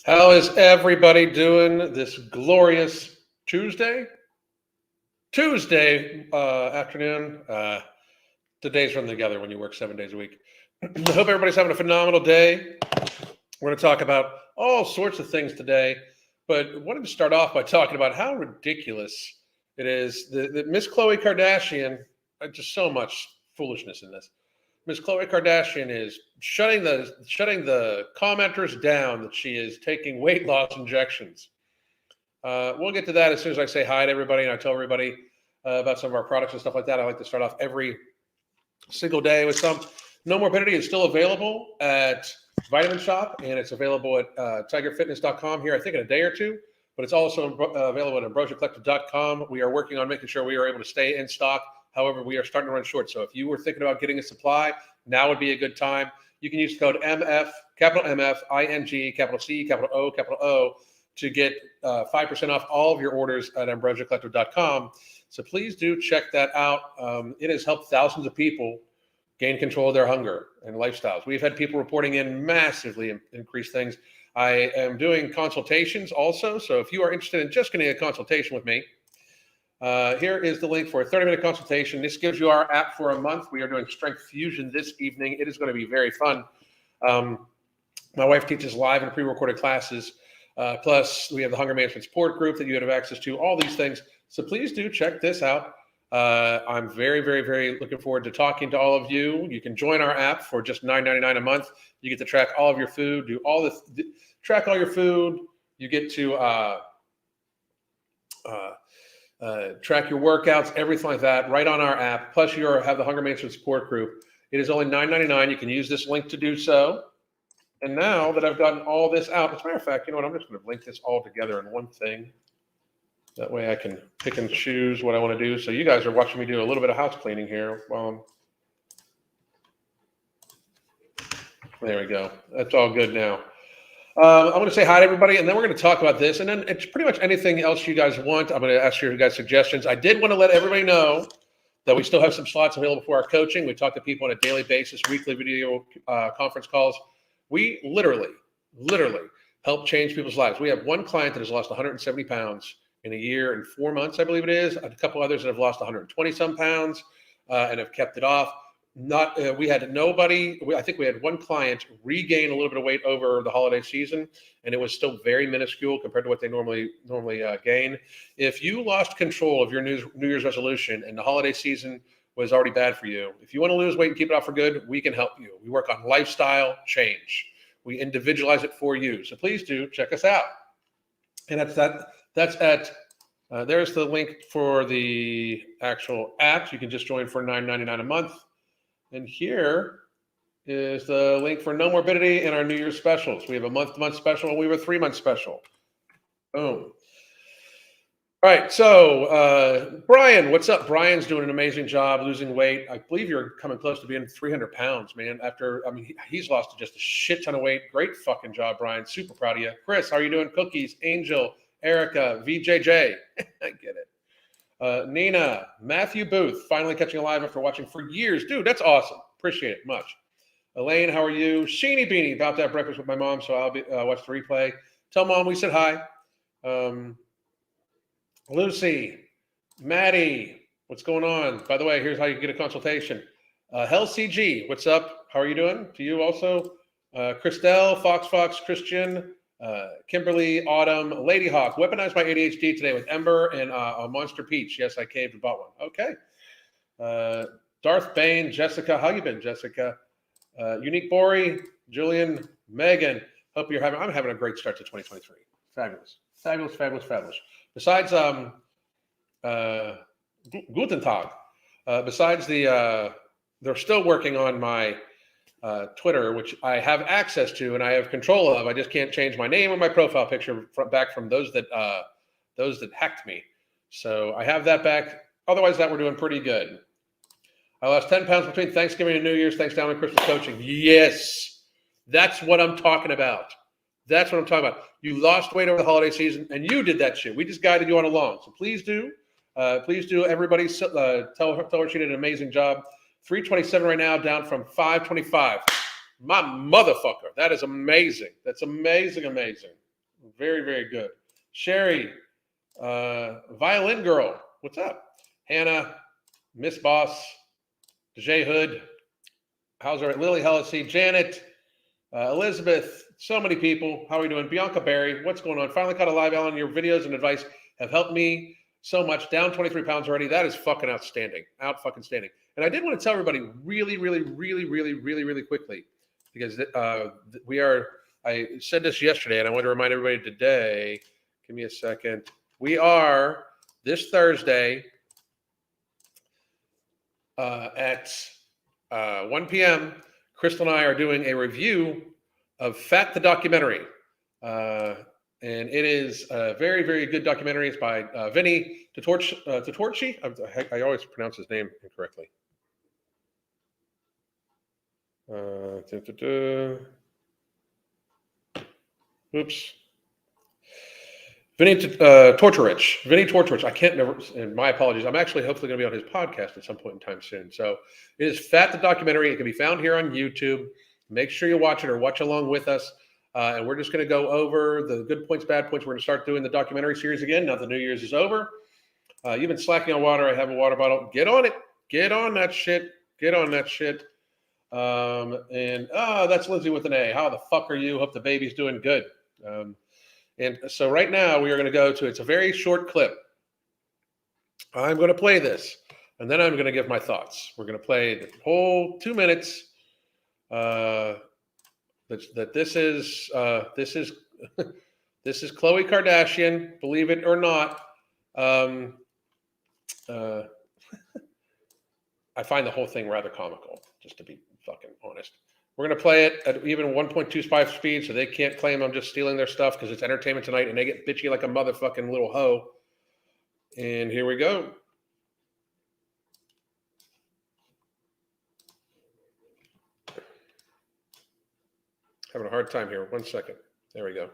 How is everybody doing this glorious Tuesday afternoon? The days run together when you work 7 days a week. I hope everybody's having a phenomenal day. We're going to talk about all sorts of things today, but I wanted to start off by talking about how ridiculous it is that Miss Khloe Kardashian, just so much foolishness in this. Miss Khloe Kardashian is shutting the commenters down that she is taking weight loss injections. We'll get to that as soon as I say hi to everybody and I tell everybody about some of our products and stuff like that. I like to start off every single day with some. No Morbidity is still available at Vitamin Shop, and it's available at tigerfitness.com here, I think, in a day or two. But it's also available at ambrosiacollective.com. We are working on making sure we are able to stay in stock. However, we are starting to run short. So if you were thinking about getting a supply, now would be a good time. You can use the code MF, capital MF, ING, capital C, capital O, to get 5% off all of your orders at ambrosiacollective.com. So please do check that out. It has helped thousands of people gain control of their hunger and lifestyles. We've had people reporting in massively increased things. I am doing consultations also. So if you are interested in just getting a consultation with me, here is the link for a 30-minute consultation. This gives you our app for a month. We are doing Strength Fusion this evening. It is going to be very fun. My wife teaches live and pre-recorded classes. Plus, we have the Hunger Management Support Group that you have access to, all these things. So please do check this out. I'm very, very, very looking forward to talking to all of you. You can join our app for just $9.99 a month. You get to track all of your food, track all your food. You get to track your workouts, everything like that, right on our app. Plus, you have the Hunger Management Support Group. It is only $9.99. You can use this link to do so. And now that I've gotten all this out, as a matter of fact, you know what? I'm just going to link this all together in one thing. That way I can pick and choose what I want to do. So you guys are watching me do a little bit of house cleaning here. There we go. That's all good now. I'm going to say hi to everybody, and then we're going to talk about this. And then it's pretty much anything else you guys want. I'm going to ask you guys suggestions. I did want to let everybody know that we still have some slots available for our coaching. We talk to people on a daily basis, weekly video conference calls. We literally help change people's lives. We have one client that has lost 170 pounds in a year and 4 months, I believe it is. A couple others that have lost 120 some pounds and have kept it off. We had nobody. I think we had one client regain a little bit of weight over the holiday season, and it was still very minuscule compared to what they normally gain. If you lost control of your New Year's resolution and the holiday season was already bad for you, if you want to lose weight and keep it off for good, we can help you. We work on lifestyle change. We individualize it for you. So please do check us out. And that's at there's the link for the actual app. You can just join for $9.99 a month. And here is the link for No Morbidity and our New Year's specials. We have a month-to-month special, and we have a 3-month special. Boom. All right, so Brian, what's up? Brian's doing an amazing job losing weight. I believe you're coming close to being 300 pounds, man. He's lost just a shit ton of weight. Great fucking job, Brian. Super proud of you. Chris, how are you doing? Cookies, Angel, Erica, VJJ. I get it. Nina, Matthew Booth, finally catching a live after watching for years. Dude, that's awesome. Appreciate it much. Elaine, how are you? Sheeny Beanie, about to have breakfast with my mom, so I'll be watch the replay. Tell mom we said hi. Lucy, Maddie, what's going on? By the way, here's how you get a consultation. Hell CG, what's up? How are you doing? To you also. Christelle, Fox, Christian, Kimberly, Autumn, Lady Hawk, weaponized my ADHD today with Ember and a Monster Peach. Yes, I caved and bought one. Okay. Darth Bane, Jessica, how you been, Jessica? Unique Bori, Julian, Megan. I'm having a great start to 2023. Fabulous. Besides Guten Tag. Besides they're still working on my Twitter, which I have access to and I have control of. I just can't change my name or my profile picture back from those that hacked me. So I have that back. Otherwise, that we're doing pretty good. I lost 10 pounds between Thanksgiving and New Year's, thanks down to Christmas coaching. Yes, that's what I'm talking about. You lost weight over the holiday season, and you did that shit. We just guided you on along. So please do. Everybody tell her she did an amazing job. 327 right now, down from 525. My motherfucker. That is amazing. That's amazing, amazing. Very, very good. Sherry, Violin Girl, what's up? Hannah, Miss Boss, Jay Hood, how's our Lily Hellisy, Janet, Elizabeth, so many people. How are we doing? Bianca Berry, what's going on? Finally caught a live, Alan. Your videos and advice have helped me so much. Down 23 pounds already. That is fucking outstanding. Out fucking standing. And I did want to tell everybody really, really, really, really, really, really quickly, because I said this yesterday, and I want to remind everybody today. Give me a second. We are this Thursday at 1 p.m. Crystal and I are doing a review of Fat the Documentary. And it is a very, very good documentary. It's by Vinny Tortorci. I always pronounce his name incorrectly. Oops. Vinny Tortorich. Vinny Tortorich. I can't never, and my apologies. I'm actually hopefully going to be on his podcast at some point in time soon. So it is Fat the Documentary. It can be found here on YouTube. Make sure you watch it or watch along with us. And we're just going to go over the good points, bad points. We're going to start doing the documentary series again. Now the New Year's is over. You've been slacking on water. I have a water bottle. Get on it. Get on that shit. Get on that shit. That's Lindsay with an A. How the fuck are you? Hope the baby's doing good. And so right now we are going to go to, it's a very short clip. I'm going to play this, and then I'm going to give my thoughts. We're going to play the whole 2 minutes. This is Khloe Kardashian, believe it or not. I find the whole thing rather comical, just to be fucking honest. We're going to play it at even 1.25 speed, so they can't claim I'm just stealing their stuff because it's Entertainment Tonight and they get bitchy like a motherfucking little hoe. And here we go. Having a hard time here. 1 second. There we go.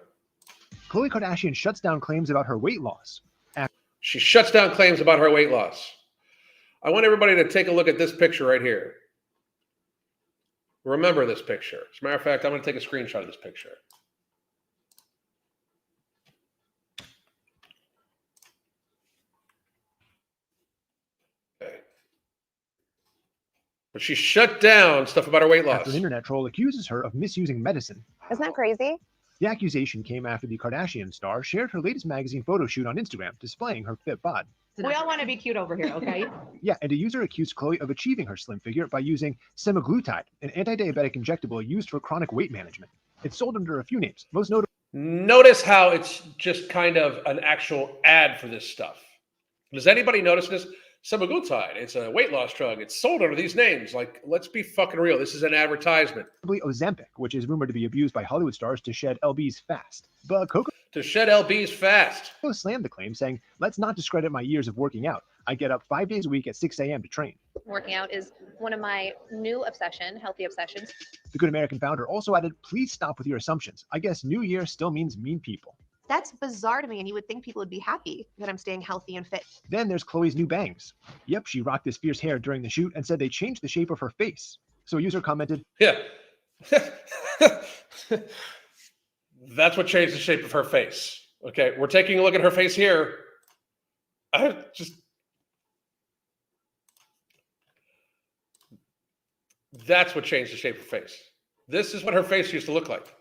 Khloe Kardashian shuts down claims about her weight loss. She shuts down claims about her weight loss. I want everybody to take a look at this picture right here. Remember this picture. As a matter of fact, I'm going to take a screenshot of this picture. Okay. But she shut down stuff about her weight loss. After an internet troll accuses her of misusing medicine. Isn't that crazy? The accusation came after the Kardashian star shared her latest magazine photo shoot on Instagram, displaying her fit bod. We all want to be cute over here, okay? Yeah, and a user accused Khloe of achieving her slim figure by using semaglutide, an anti-diabetic injectable used for chronic weight management. It's sold under a few names, most notable. Notice how it's just kind of an actual ad for this stuff. Does anybody notice this? Semaglutide, it's a weight loss drug. It's sold under these names. Like, let's be fucking real. This is an advertisement. Ozempic, which is rumored to be abused by Hollywood stars to shed lbs fast. But Coco slammed the claim, saying, "Let's not discredit my years of working out. I get up 5 days a week at 6 a.m. to train. Working out is one of my new healthy obsessions." The Good American founder also added, "Please stop with your assumptions. I guess New Year still means mean people." That's bizarre to me, and you would think people would be happy that I'm staying healthy and fit. Then there's Khloe's new bangs. Yep, she rocked this fierce hair during the shoot and said they changed the shape of her face. So a user commented, "Yeah, that's what changed the shape of her face." Okay, we're taking a look at her face here. That's what changed the shape of her face. This is what her face used to look like.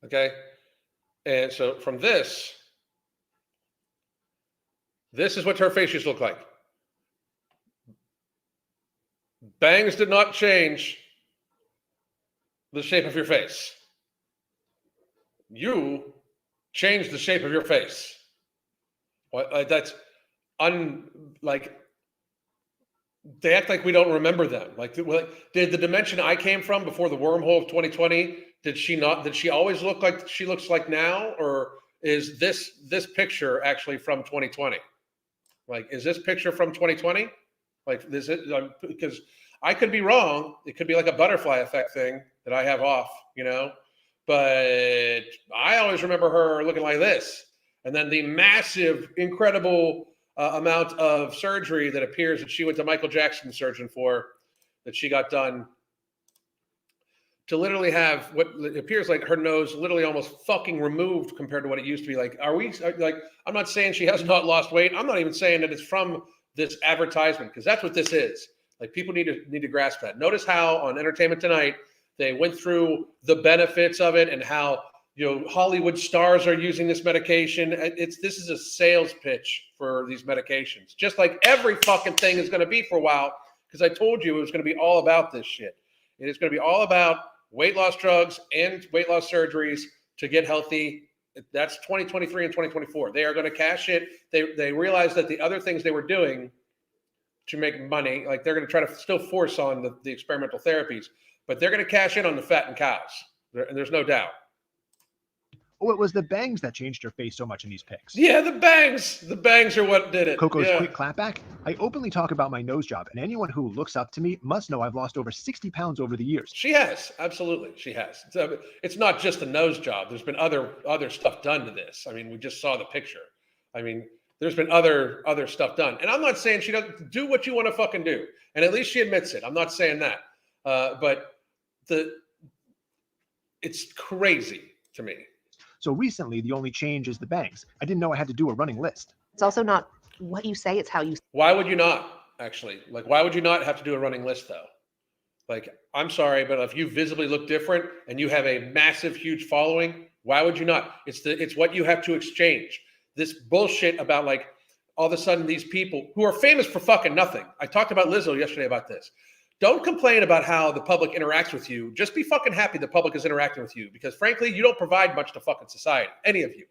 Okay, and so from this is what her face used to look like. Bangs did not change the shape of your face. You changed the shape of your face. That's they act like we don't remember them. Did the dimension I came from before the wormhole of 2020? Did she always look like she looks like now, or is this picture actually from 2020? Is this picture from 2020? Because I could be wrong. It could be like a butterfly effect thing that I have off, but I always remember her looking like this. And then the massive, incredible amount of surgery that appears that she went to Michael Jackson's surgeon for, that she got done, to literally have what appears like her nose literally almost fucking removed compared to what it used to be. Like, I'm not saying she has not lost weight. I'm not even saying that it's from this advertisement, because that's what this is. Like, people need to grasp that. Notice how on Entertainment Tonight, they went through the benefits of it and how, Hollywood stars are using this medication. This is a sales pitch for these medications, just like every fucking thing is going to be for a while, because I told you it was going to be all about this shit. It is going to be all about weight loss drugs and weight loss surgeries to get healthy. That's 2023 and 2024. They are going to cash it. They realize that the other things they were doing to make money, like they're going to try to still force on the experimental therapies, but they're going to cash in on the fat and cows. There's no doubt. Oh, it was the bangs that changed her face so much in these pics. Yeah, the bangs. The bangs are what did it. Coco's quick clapback. I openly talk about my nose job, and anyone who looks up to me must know I've lost over 60 pounds over the years. She has. Absolutely. She has. It's not just a nose job. There's been other stuff done to this. I mean, we just saw the picture. I mean, there's been other stuff done. And I'm not saying she doesn't do what you want to fucking do. And at least she admits it. I'm not saying that. But it's crazy to me. So recently, the only change is the bangs. I didn't know I had to do a running list. It's also not what you say, it's how you. Why would you not, actually? Like, why would you not have to do a running list, though? Like, I'm sorry, but if you visibly look different and you have a massive, huge following, why would you not? It's what you have to exchange. This bullshit about, like, all of a sudden these people who are famous for fucking nothing. I talked about Lizzo yesterday about this. Don't complain about how the public interacts with you. Just be fucking happy the public is interacting with you, because frankly, you don't provide much to fucking society, any of you.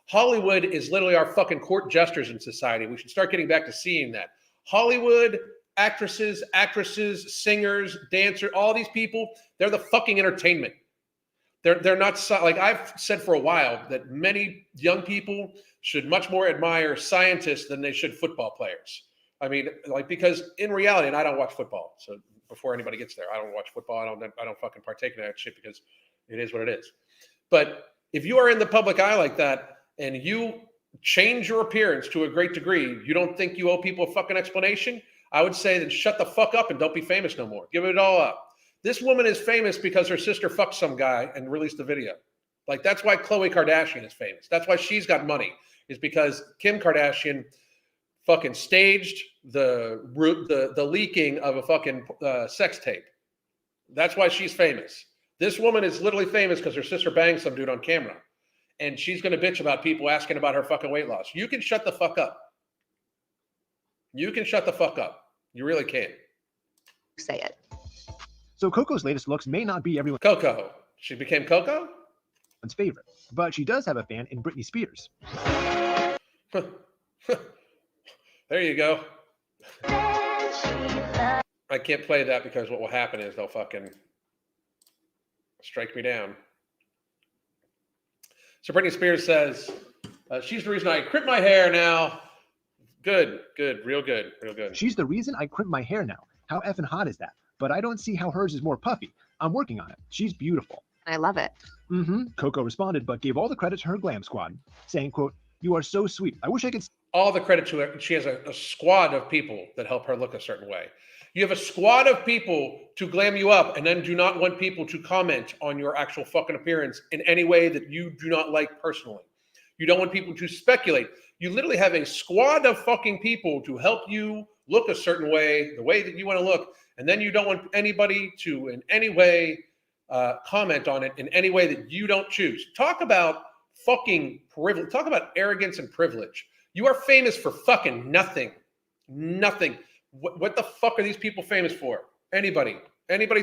Hollywood is literally our fucking court jesters in society. We should start getting back to seeing that. Hollywood, actresses, singers, dancers, all these people, they're the fucking entertainment. They're not, like I've said for a while, that many young people should much more admire scientists than they should football players. I mean, like, because in reality, and I don't watch football, so before anybody gets there, I don't watch football. I don't fucking partake in that shit, because it is what it is. But if you are in the public eye like that and you change your appearance to a great degree, you don't think you owe people a fucking explanation? I would say then shut the fuck up and don't be famous no more. Give it all up. This woman is famous because her sister fucked some guy and released a video. Like, that's why Khloe Kardashian is famous. That's why she's got money, is because Kim Kardashian fucking staged the leaking of a fucking sex tape. That's why she's famous. This woman is literally famous because her sister banged some dude on camera. And she's going to bitch about people asking about her fucking weight loss. You can shut the fuck up. You can shut the fuck up. You really can. Say it. So Coco's latest looks may not be everyone's Coco. She became Coco? favorite, but she does have a fan in Britney Spears. There you go. I can't play that because what will happen is they'll fucking strike me down. So Britney Spears says, she's the reason I crimp my hair now. Good, real good. She's the reason I crimp my hair now. How effing hot is that? But I don't see how hers is more puffy. I'm working on it. She's beautiful. I love it. Coco responded, but gave all the credit to her glam squad, saying, quote, "You are so sweet. I wish I could." All the credit to her. She has a squad of people that help her look a certain way. You have a squad of people to glam you up and then do not want people to comment on your actual fucking appearance in any way that you do not like personally. You don't want people to speculate. You literally have a squad of fucking people to help you look a certain way, the way that you want to look. And then you don't want anybody to in any way comment on it in any way that you don't choose. Talk about fucking privilege. Talk about arrogance and privilege. You are famous for fucking nothing. Nothing. What the fuck are these people famous for? Anybody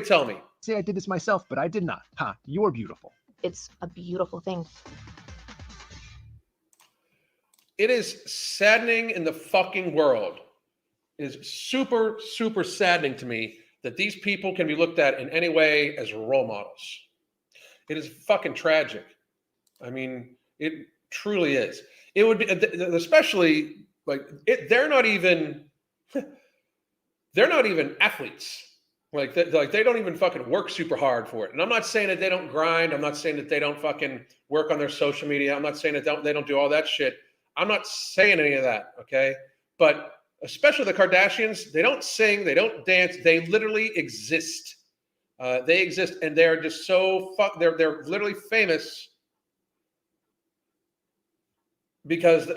tell me. Say I did this myself, but I did not. Ha, you're beautiful. It's a beautiful thing. It is saddening in the fucking world. It is super, super saddening to me that these people can be looked at in any way as role models. It is fucking tragic. I mean, it truly is. It would be, especially like they're not even athletes. Like they don't even fucking work super hard for it. And I'm not saying that they don't grind. I'm not saying that they don't fucking work on their social media. I'm not saying that they don't do all that shit. I'm not saying any of that. Okay. but especially the Kardashians, they don't sing, they don't dance, they literally exist. They exist, and they're just so they're literally famous because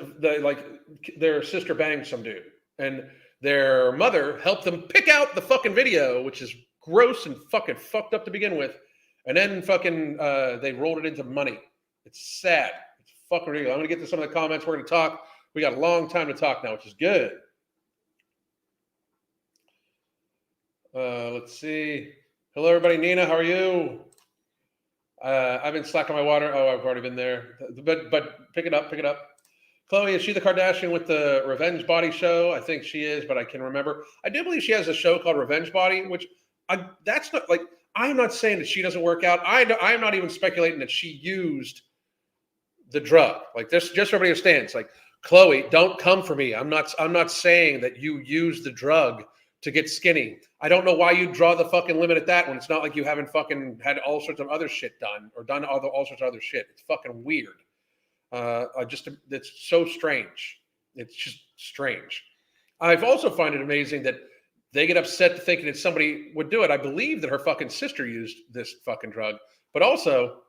their sister banged some dude, and their mother helped them pick out the fucking video, which is gross and fucking fucked up to begin with, and then fucking they rolled it into money. It's sad. It's fucking ridiculous. I'm gonna get to some of the comments. We're gonna talk. We got a long time to talk now, which is good. Let's see. Hello, everybody. Nina, how are you? I've been slacking my water. Oh, I've already been there. But pick it up. Khloe, is she the Kardashian with the Revenge Body show? I think she is, but I can remember. I do believe she has a show called Revenge Body, which that's not like, I'm not saying that she doesn't work out. I'm not even speculating that she used the drug. Like this, just so everybody understands. Like, Khloe, don't come for me. I'm not saying that you use the drug to get skinny. I don't know why you draw the fucking limit at that when it's not like you haven't fucking had all sorts of other shit done or done all sorts of other shit. It's fucking weird. It's so strange. It's just strange. I've also find it amazing that they get upset thinking that somebody would do it. I believe that her fucking sister used this fucking drug, but also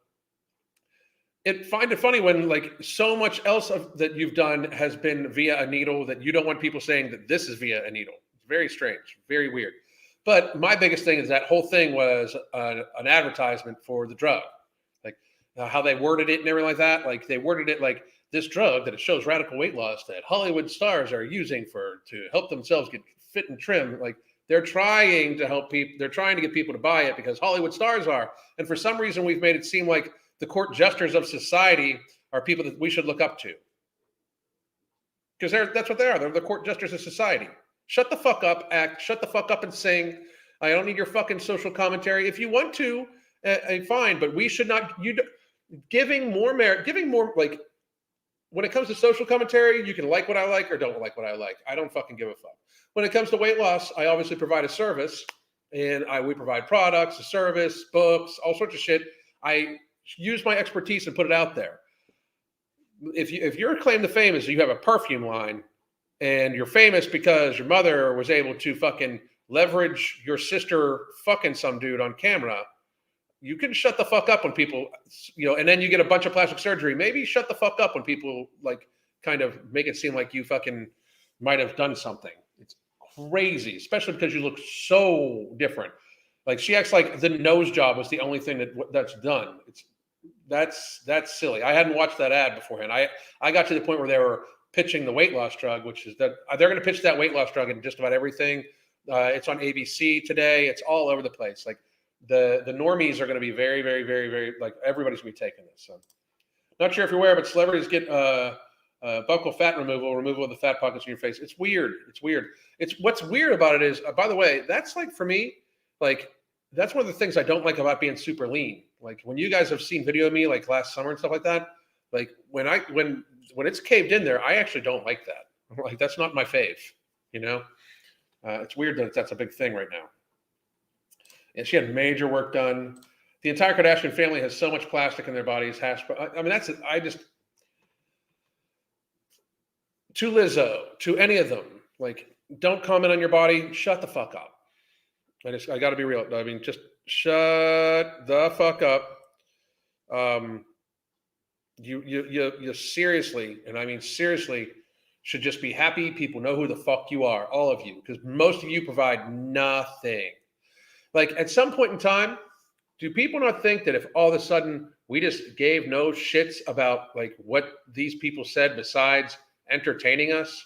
find it funny when like so much else that you've done has been via a needle that you don't want people saying that this is via a needle. It's very strange, very weird. But my biggest thing is that whole thing was an advertisement for the drug. How they worded it and everything like that. Like they worded it like this drug that it shows radical weight loss that Hollywood stars are using to help themselves get fit and trim. Like they're trying to help people. They're trying to get people to buy it because Hollywood stars are. And for some reason, we've made it seem like the court jesters of society are people that we should look up to. Because that's what they are. They're the court jesters of society. Shut the fuck up, act. Shut the fuck up and sing. I don't need your fucking social commentary. If you want to, fine. But we should not. Giving more merit, giving more, like, when it comes to social commentary, you can like what I like or don't like what I like. I don't fucking give a fuck. When it comes to weight loss, I obviously provide a service, and we provide products, a service, books, all sorts of shit. I use my expertise and put it out there. If your claim to fame is you have a perfume line, and you're famous because your mother was able to fucking leverage your sister fucking some dude on camera, you can shut the fuck up when people, and then you get a bunch of plastic surgery. Maybe shut the fuck up when people like kind of make it seem like you fucking might have done something. It's crazy, especially because you look so different. Like she acts like the nose job was the only thing that's done. That's silly. I hadn't watched that ad beforehand. I got to the point where they were pitching the weight loss drug, which is that they're going to pitch that weight loss drug in just about everything. It's on ABC today. It's all over the place. Like, the normies are going to be very, very, very, very, like everybody's going to be taking this. So, not sure if you're aware, but celebrities get buccal fat removal of the fat pockets in your face. It's weird. It's what's weird about it is, by the way, that's like for me, like that's one of the things I don't like about being super lean. Like when you guys have seen video of me like last summer and stuff like that, like when it's caved in there, I actually don't like that. Like that's not my fave. It's weird that that's a big thing right now. And she had major work done. The entire Kardashian family has so much plastic in their bodies. I mean, to Lizzo, to any of them, like, don't comment on your body. Shut the fuck up. I got to be real. I mean, just shut the fuck up. You seriously, and I mean seriously, should just be happy people know who the fuck you are, all of you, because most of you provide nothing. Like at some point in time, do people not think that if all of a sudden we just gave no shits about like what these people said besides entertaining us,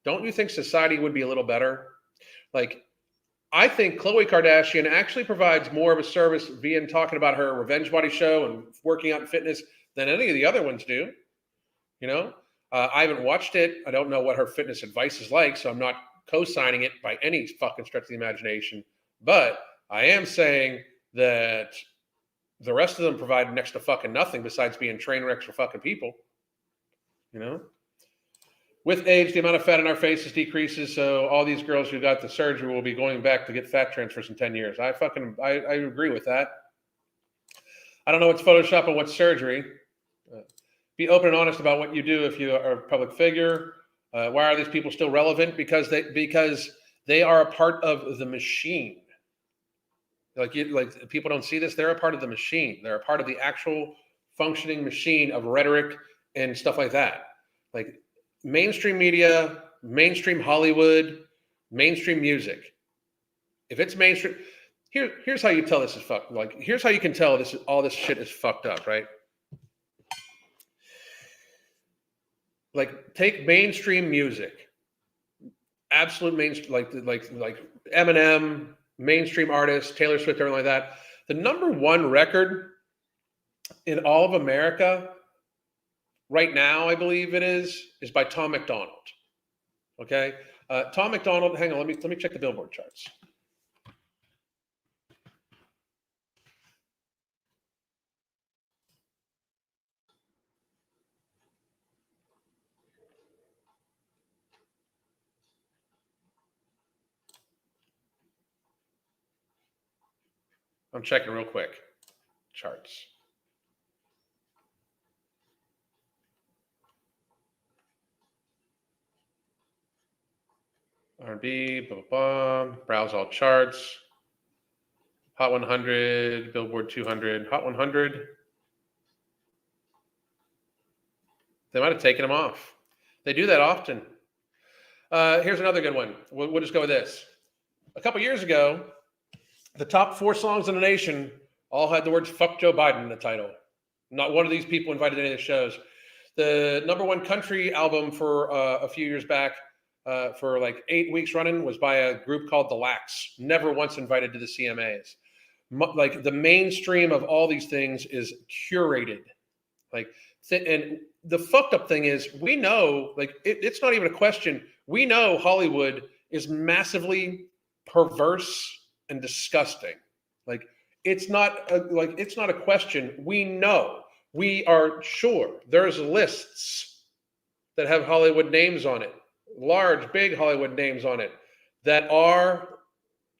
don't you think society would be a little better? Like, I think Khloe Kardashian actually provides more of a service via talking about her Revenge Body show and working out and fitness than any of the other ones do. I haven't watched it. I don't know what her fitness advice is like, so I'm not co-signing it by any fucking stretch of the imagination. But I am saying that the rest of them provide next to fucking nothing besides being train wrecks for fucking people. With age, the amount of fat in our faces decreases, so all these girls who got the surgery will be going back to get fat transfers in 10 years. I agree with that. I don't know what's Photoshop and what's surgery. Be open and honest about what you do if you are a public figure. Why are these people still relevant? Because they are a part of the machine. Like people don't see this. They're a part of the machine. They're a part of the actual functioning machine of rhetoric and stuff like that. Like mainstream media, mainstream Hollywood, mainstream music. If it's mainstream, here's how you tell this is fucked. Like here's how you can tell all this shit is fucked up, right? Like take mainstream music, absolute mainstream, like Eminem, mainstream artists, Taylor Swift, everything like that. The number one record in all of America right now, I believe it is by Tom McDonald. Okay, Tom McDonald. Hang on, let me check the Billboard charts. I'm checking real quick. Charts. R&B, blah, blah, blah. Browse all charts. Hot 100, Billboard 200, Hot 100. They might have taken them off. They do that often. Here's another good one. We'll just go with this. A couple years ago, the top 4 songs in the nation all had the words "fuck Joe Biden" in the title. Not one of these people invited to any of the shows. The number one country album for a few years back, for like 8 weeks running, was by a group called The Lax. Never once invited to the CMAs. Like the mainstream of all these things is curated. Like, and the fucked up thing is, we know, like, it's not even a question. We know Hollywood is massively perverse and disgusting. Like, it's not a question. We know. We are sure. There's lists that have Hollywood names on it, large, big Hollywood names on it, that are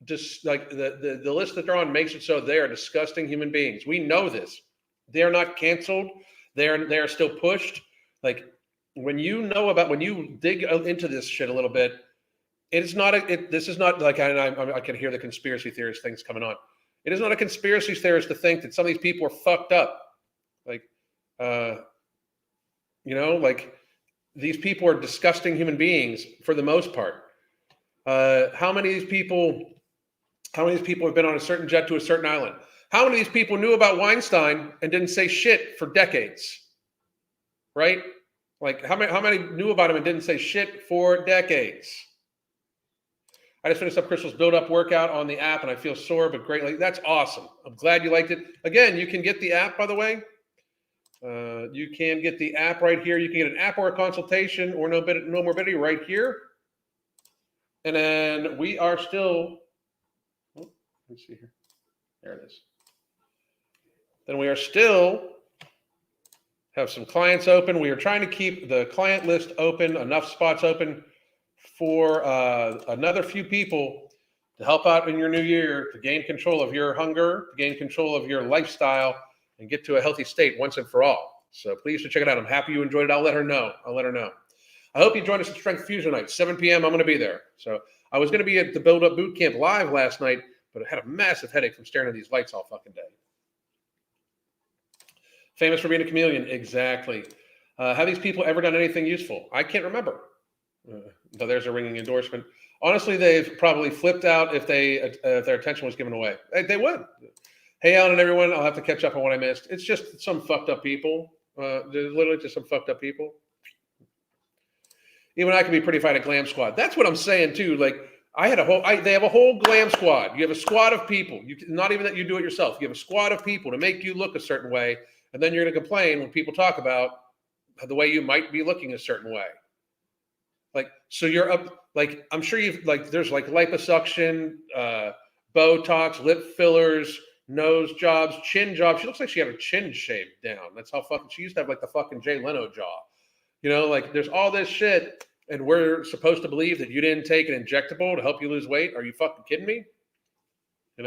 just like the list that they're on makes it so they are disgusting human beings. We know this. They are not canceled. They are still pushed. Like when you dig into this shit a little bit, this is not like, I can hear the conspiracy theorist things coming on. It is not a conspiracy theorist to think that some of these people are fucked up. Like, like these people are disgusting human beings for the most part. How many of these people have been on a certain jet to a certain island? How many of these people knew about Weinstein and didn't say shit for decades? Right? Like how many knew about him and didn't say shit for decades? I just finished up Crystal's build-up workout on the app, and I feel sore but great. Like, that's awesome. I'm glad you liked it. Again, you can get the app, by the way. You can get the app right here. You can get an app or a consultation or no morbidity right here. And then we are still. Oh, let me see here. There it is. Then we are still have some clients open. We are trying to keep the client list open, enough spots open for another few people to help out in your new year, to gain control of your hunger, to gain control of your lifestyle, and get to a healthy state once and for all. So please check it out. I'm happy you enjoyed it. I'll let her know. I hope you join us at Strength Fusion night, 7 p.m. I'm going to be there. So I was going to be at the Build Up Boot Camp live last night, but I had a massive headache from staring at these lights all fucking day. Famous for being a chameleon. Exactly. Have these people ever done anything useful? I can't remember. So there's a ringing endorsement. Honestly, they've probably flipped out if their attention was given away. They would. Hey, Alan and everyone, I'll have to catch up on what I missed. It's just some fucked up people. There's literally just some fucked up people. Even I can be pretty fine at Glam Squad. That's what I'm saying too. Like they have a whole Glam Squad. You have a squad of people. Not even that you do it yourself. You have a squad of people to make you look a certain way, and then you're going to complain when people talk about the way you might be looking a certain way. Like, so you're up, like, I'm sure you've, like, there's like liposuction, Botox, lip fillers, nose jobs, chin jobs. She looks like she had her chin shaved down. That's how fucking, she used to have like the fucking Jay Leno jaw. You know, like there's all this shit, and we're supposed to believe that you didn't take an injectable to help you lose weight. Are you fucking kidding me? You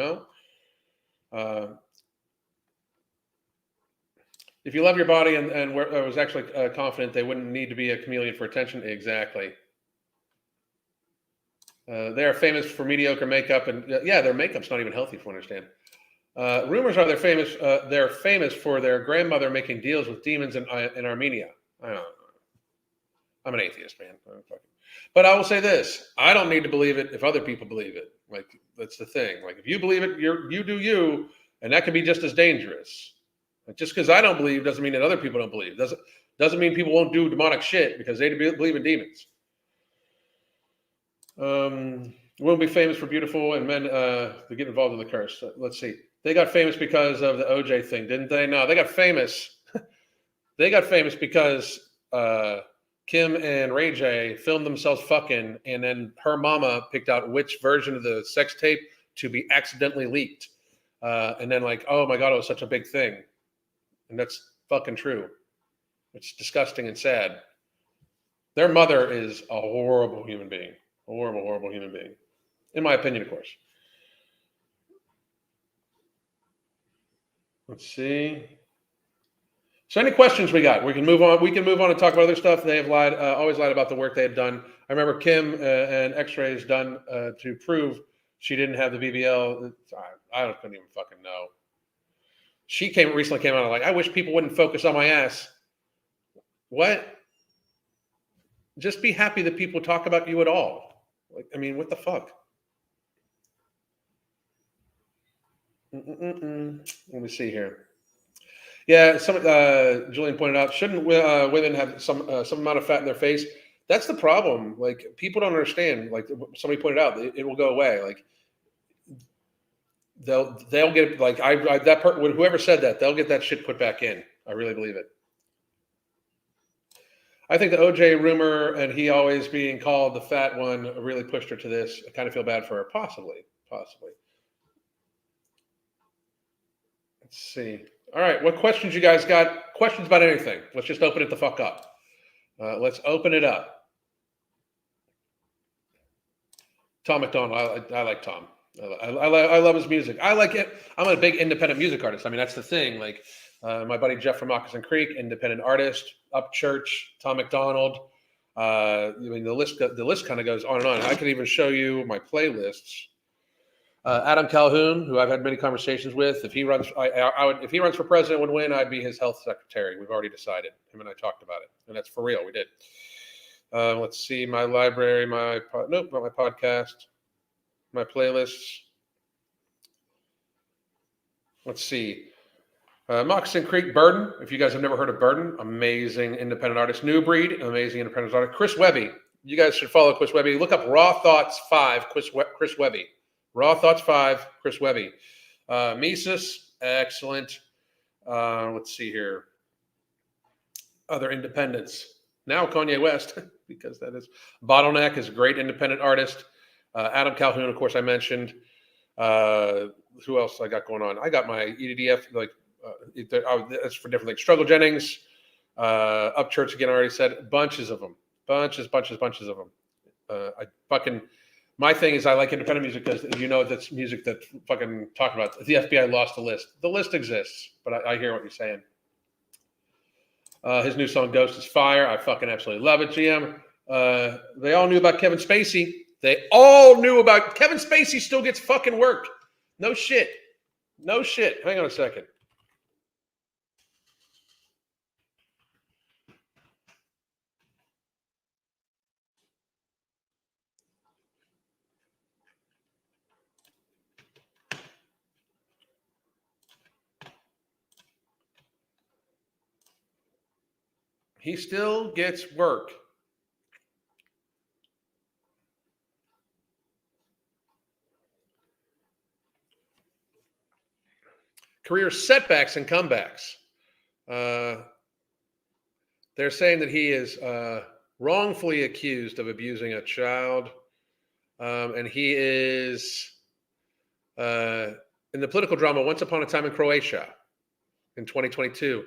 know? If you love your body and was actually confident, they wouldn't need to be a chameleon for attention. Exactly. They are famous for mediocre makeup, and yeah, their makeup's not even healthy, if you understand. Rumors are they're famous for their grandmother making deals with demons in Armenia. I don't know. I'm an atheist, man. But I will say this: I don't need to believe it if other people believe it. Like, that's the thing. Like, if you believe it, you do you, and that can be just as dangerous. Like, just because I don't believe doesn't mean that other people don't believe. Doesn't mean people won't do demonic shit because they believe in demons. We'll be famous for beautiful and men to get involved in the curse. Let's see. They got famous because of the OJ thing, didn't they? No, they got famous. They got famous because Kim and Ray J filmed themselves fucking, and then her mama picked out which version of the sex tape to be accidentally leaked. And then like, oh my God, it was such a big thing. And that's fucking true. It's disgusting and sad. Their mother is a horrible human being. A horrible, horrible human being. In my opinion, of course. Let's see. So any questions we got? We can move on. We can move on and talk about other stuff. They have lied, always lied about the work they had done. I remember Kim and X-rays done to prove she didn't have the BBL. I couldn't even fucking know. She recently came out like, I wish people wouldn't focus on my ass. What? Just be happy that people talk about you at all. Like, I mean, what the fuck? Let me see here. Yeah, Julian pointed out, shouldn't women have some amount of fat in their face? That's the problem. Like, people don't understand. Like somebody pointed out, it will go away. Like they'll get like whoever said that, they'll get that shit put back in. I really believe it. I think the OJ rumor and he always being called the fat one really pushed her to this. I kind of feel bad for her. Possibly. Let's see. All right, what questions you guys got? Questions about anything? Let's just open it the fuck up. Let's open it up. Tom McDonald, I like Tom. I love his music. I like it. I'm a big independent music artist. I mean, that's the thing. Like my buddy Jeff from Moccasin Creek, independent artist. Upchurch, Tom McDonald. I mean, the list kind of goes on and on. I can even show you my playlists. Adam Calhoun, who I've had many conversations with, if he runs for president, would win, I'd be his health secretary. We've already decided. Him and I talked about it, and that's for real. We did. Let's see my library, not my podcast, my playlists. Let's see. Moccasin Creek, Burden. If you guys have never heard of Burden, amazing independent artist. New Breed, amazing independent artist. Chris Webby. You guys should follow Chris Webby. Look up Raw Thoughts 5, Chris Webby. Raw Thoughts 5, Chris Webby. Mises, excellent. Let's see here. Other independents. Now Kanye West, because that is. Bottleneck is a great independent artist. Adam Calhoun, of course, I mentioned. Who else I got going on? I got my EDDF, that's for different things. Struggle Jennings, Upchurch again, I already said. Bunches of them. Bunches of them. My thing is I like independent music because that's music that fucking talk about. The FBI lost the list. The list exists, but I hear what you're saying. His new song Ghost is fire. I fucking absolutely love it, GM. They all knew about Kevin Spacey. Kevin Spacey still gets fucking work. No shit. Hang on a second. He still gets work. Career setbacks and comebacks. They're saying that he is wrongfully accused of abusing a child. And he is in the political drama Once Upon a Time in Croatia in 2022.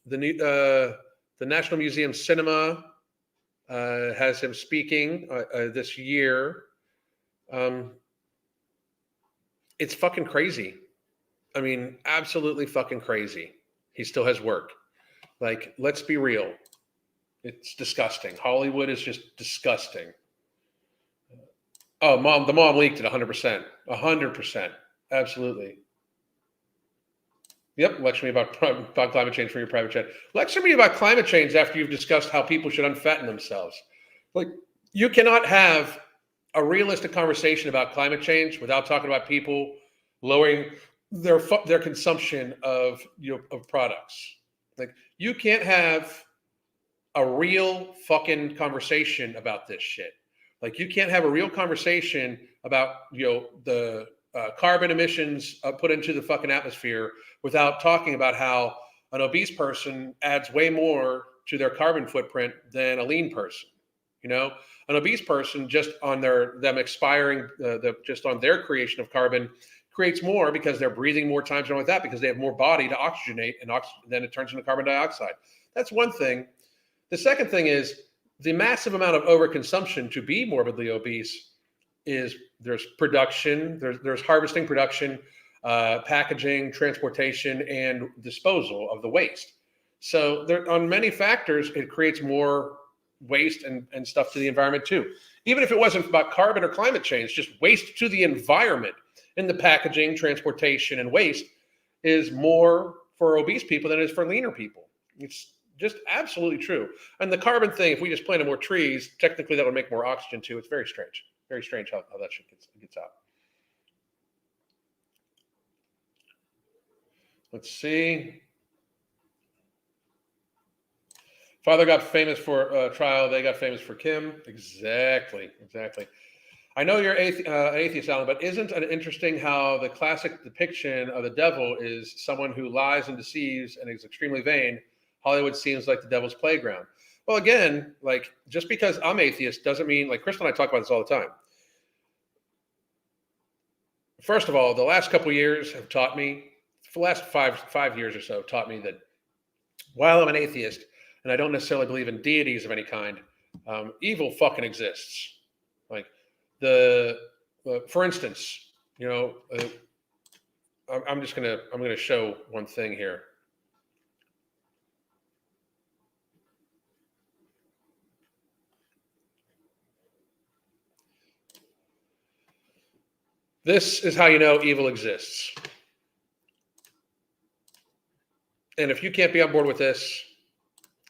The National Museum Cinema has him speaking this year. It's fucking crazy. I mean, absolutely fucking crazy. He still has work. Like, let's be real. It's disgusting. Hollywood is just disgusting. Oh, the mom leaked it 100%. 100%. Absolutely. Yep, lecture me about climate change for your private jet. Lecture me about climate change after you've discussed how people should unfatten themselves. Like, you cannot have a realistic conversation about climate change without talking about people lowering their consumption of of products. Like, you can't have a real fucking conversation about this shit. Like, you can't have a real conversation about the carbon emissions put into the fucking atmosphere without talking about how an obese person adds way more to their carbon footprint than a lean person. An obese person just on them expiring, just on their creation of carbon creates more because they're breathing more times and all like that because they have more body to oxygenate, and then it turns into carbon dioxide. That's one thing. The second thing is the massive amount of overconsumption to be morbidly obese is there's production, there's harvesting, production, packaging, transportation, and disposal of the waste. So there, on many factors, it creates more waste and stuff to the environment too. Even if it wasn't about carbon or climate change, just waste to the environment in the packaging, transportation, and waste is more for obese people than it is for leaner people. It's just absolutely true. And the carbon thing, if we just planted more trees, technically that would make more oxygen too. It's very strange. Very strange how that shit gets out. Let's see. Father got famous for trial. They got famous for Kim. Exactly. I know you're an atheist, Alan, but isn't it interesting how the classic depiction of the devil is someone who lies and deceives and is extremely vain? Hollywood seems like the devil's playground. Well, again, like, just because I'm atheist doesn't mean, like, Crystal and I talk about this all the time. First of all, the last couple of years have taught me, for the last five years or so, taught me that while I'm an atheist and I don't necessarily believe in deities of any kind, evil fucking exists. Like, for instance, I'm gonna show one thing here. This is how you know evil exists. And if you can't be on board with this,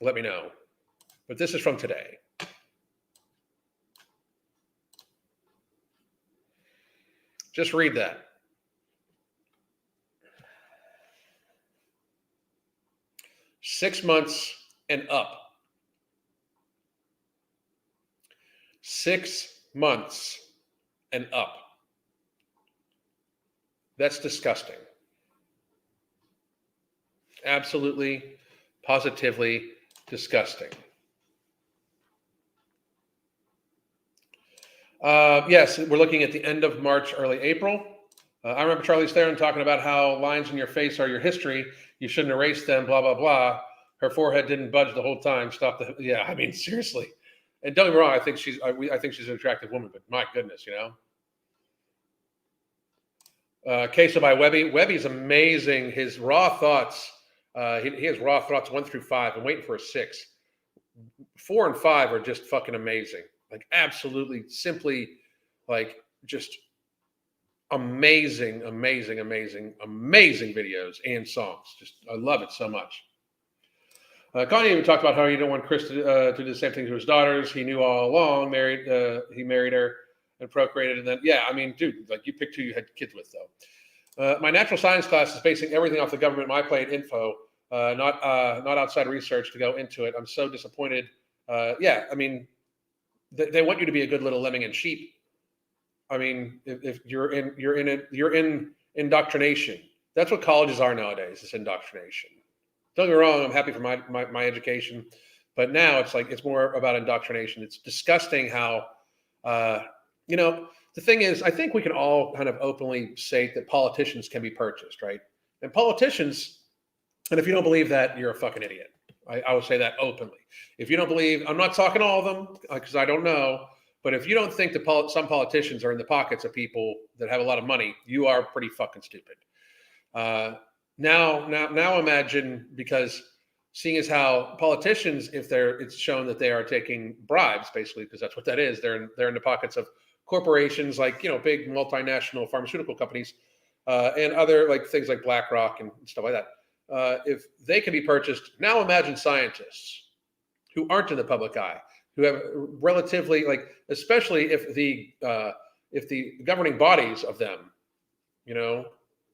let me know. But this is from today. Just read that. "6 months and up. 6 months and up. That's disgusting. Absolutely, positively disgusting. Yes, we're looking at the end of March, early April. I remember Charlize Theron talking about how lines in your face are your history. You shouldn't erase them, blah, blah, blah. Her forehead didn't budge the whole time. Yeah, I mean, seriously. And don't get me wrong, I think she's an attractive woman, but my goodness, Queso by Webby. Webby's amazing. His raw thoughts, he has raw thoughts 1 through 5. I'm waiting for a 6. 4 and 5 are just fucking amazing. Like, absolutely, simply, like, just amazing videos and songs. Just, I love it so much. Kanye even talked about how he didn't want Chris to do the same thing to his daughters. He knew all along. He married her and procreated, and then, yeah, I mean, dude, like, you picked who you had kids with, though. My natural science class is basing everything off the government My Plate info, not outside research to go into it. I'm so disappointed. Yeah, I mean, they want you to be a good little lemming and sheep. I mean, if you're in indoctrination. That's what colleges are nowadays. It's indoctrination. Don't get me wrong. I'm happy for my education, but now it's more about indoctrination. It's disgusting how, the thing is, I think we can all kind of openly say that politicians can be purchased, right? And politicians, and if you don't believe that, you're a fucking idiot. I would say that openly. If you don't believe, I'm not talking all of them because I don't know, but if you don't think that some politicians are in the pockets of people that have a lot of money, you are pretty fucking stupid. Now imagine, because seeing as how politicians, if it's shown that they are taking bribes, basically, because that's what that is. They're in the pockets of corporations like big multinational pharmaceutical companies and other like things like BlackRock and stuff like that. If they can be purchased, now imagine scientists who aren't in the public eye, who have relatively especially if the governing bodies of them,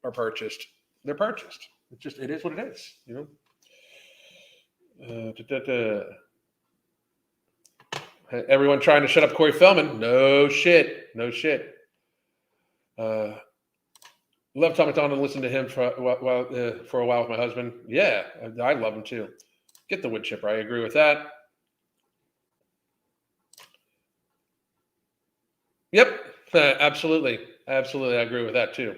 are purchased, they're purchased. It is what it is, Everyone trying to shut up Corey Feldman. No shit. Love Tom McDonald and listen to him for a while with my husband. Yeah, I love him too. Get the wood chipper. I agree with that. Yep, absolutely. I agree with that too.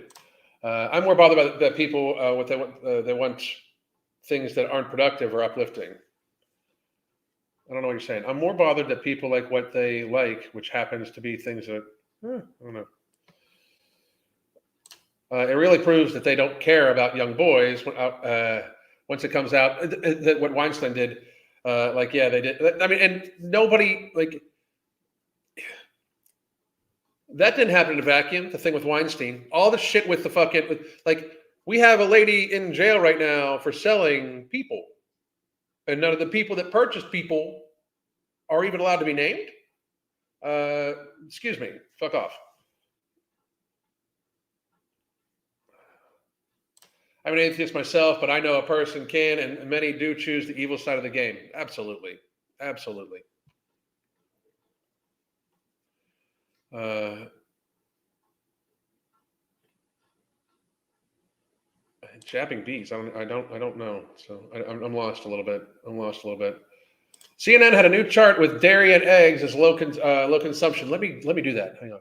I'm more bothered by the people what they want things that aren't productive or uplifting. I don't know what you're saying. I'm more bothered that people like what they like, which happens to be things that I don't know. It really proves that they don't care about young boys once it comes out that what Weinstein did. They did. I mean, and nobody that didn't happen in a vacuum. The thing with Weinstein, all the shit with the fucking we have a lady in jail right now for selling people, and none of the people that purchased people are even allowed to be named. Excuse me, fuck off. I'm an atheist myself, but I know a person can, and many do choose the evil side of the game. Absolutely. Jabbing bees. I don't know. So I'm lost a little bit. CNN had a new chart with dairy and eggs as low consumption. Let me do that. Hang on.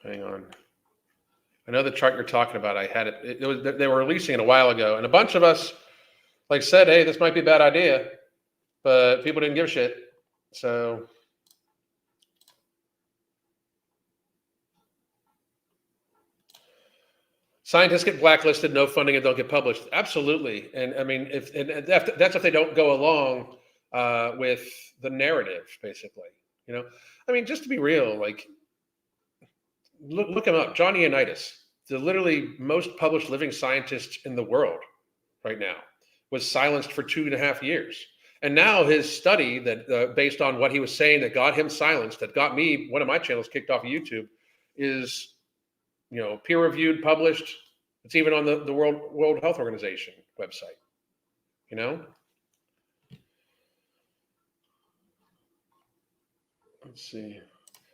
Hang on. I know the chart you're talking about. I had it. They were releasing it a while ago, and a bunch of us said, "Hey, this might be a bad idea," but people didn't give a shit. So scientists get blacklisted, no funding, and don't get published. Absolutely, and I mean, that's if they don't go along with the narrative, basically. I mean, just to be real, look him up, Johnny Unitas, the literally most published living scientist in the world right now, was silenced for 2.5 years. And now his study that based on what he was saying that got him silenced, that got me, one of my channels kicked off of YouTube, is peer reviewed, published. It's even on the World Health Organization website. Let's see.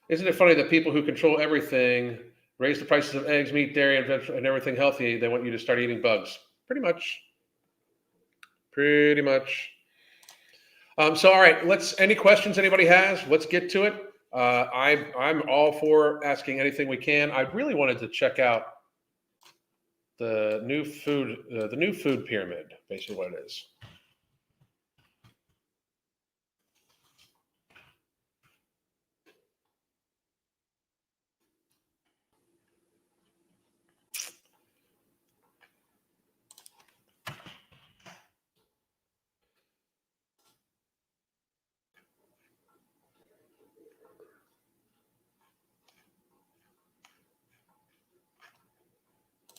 Isn't it funny that people who control everything raise the prices of eggs, meat, dairy, and everything healthy? They want you to start eating bugs. Pretty much. So, all right. Any questions anybody has? Let's get to it. I'm all for asking anything we can. I really wanted to check out the new food pyramid. Basically, what it is.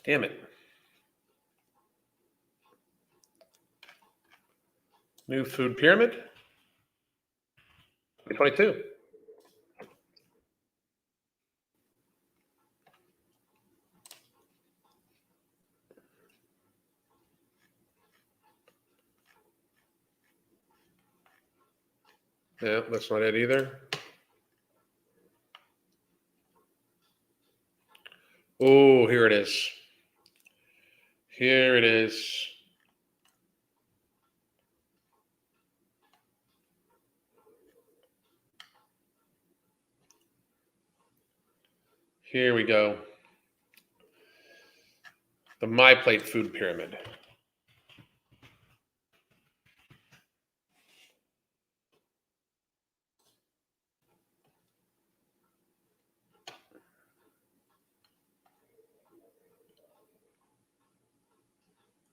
Damn it. New food pyramid. 2022. Yeah, that's not it either. Oh, here it is. Here it is. Here we go. The My Plate food pyramid.